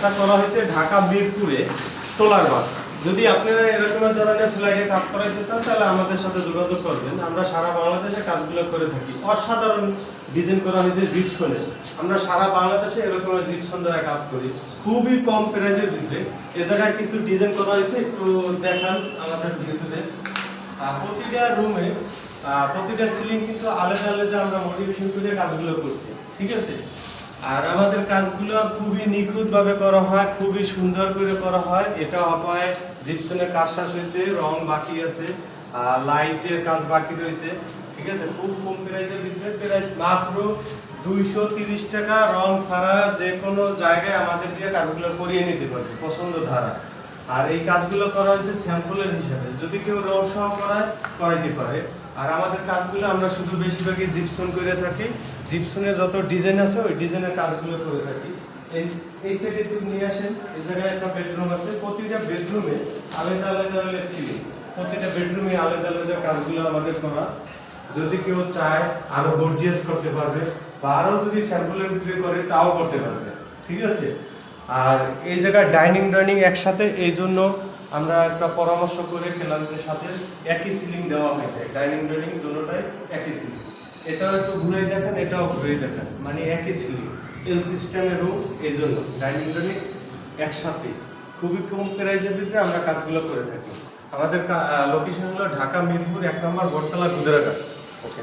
কাজটা করা হয়েছে ঢাকা মিরপুরে টোলারবাগ। যদি আপনারা এরকম ধরনের ফ্ল্যাটে কাজ করাইতে চান তাহলে আমাদের সাথে যোগাযোগ করবেন। আমরা সারা বাংলাদেশে কাজগুলো করে থাকি। অসাধারণ ডিজাইন করা হয়েছে জিপসনে। আমরা সারা বাংলাদেশে এরকম জিপসন দ্বারা কাজ করি, খুবই কম প্রাইসের ভিতরে। এ জায়গায় কিছু ডিজাইন করা হয়েছে, একটু দেখান আমাদের ভিতরে। প্রতিটা রুমে প্রতিটা সিলিং কিন্তু আলাদা আলাদা আমরা মোটিভেশন করে কাজগুলো করছি, ঠিক আছে। আর আমাদের কাজগুলো খুবই নিখুঁতভাবে করা হয়, খুবই সুন্দর করে করা হয়। এটা অপায় জিপসনের কাজ শেষ হয়েছে, রং বাকি আছে, লাইটের কাজ বাকি রয়েছে, ঠিক আছে। খুব কম প্রাইসের ভিতরে, প্রাইস মাত্র 230 টাকা। রং ছাড়া যে কোনো জায়গায় আমাদের দিয়ে কাজগুলো করিয়ে নিতে পারবে পছন্দ ধারা। আর এই কাজগুলো করা হয়েছে স্যাম্পলের হিসাবে, যদি কেউ রং সহ করাইতে পারে। আর আমাদের কাজগুলো আমরা শুধু বেশিরভাগই জিপসন করে থাকি। জিপসনের যত ডিজাইন আছে ওই ডিজাইনের কাজগুলো করে থাকি। এই সাইডে একটু নিয়ে আসেন। এই জায়গায় একটা বেডরুম আছে, প্রতিটা বেডরুমে আলাদা আলাদা ছিল, প্রতিটা বেডরুমে আলাদা আলাদা কাজগুলো আমাদের করা। যদি কেউ চায় আরো গর্জিয়াস করতে পারবে, বা আরো যদি স্যাম্পলের ভিতরে করে তাও করতে পারবে, ঠিক আছে। আর এই জায়গায় ডাইনিং একসাথে, এই জন্য আমরা একটা পরামর্শ করে ক্লায়েন্টের সাথে একই সিলিং দেওয়া হয়েছে। ডাইনিং দুটোটাই একই সিলিং। এটাও একটু ঘুরে দেখেন, এটাও ঘুরে দেখেন, মানে একই সিলিং, এল সিস্টেমের রুম। এই জন্য ডাইনিং একসাথে খুবই কম প্রাইসের ভিতরে আমরা কাজগুলো করে থাকি। আমাদের লোকেশন হলো ঢাকা মিরপুর 1 নম্বর বটতলা, গুদারাঘাট। ওকে।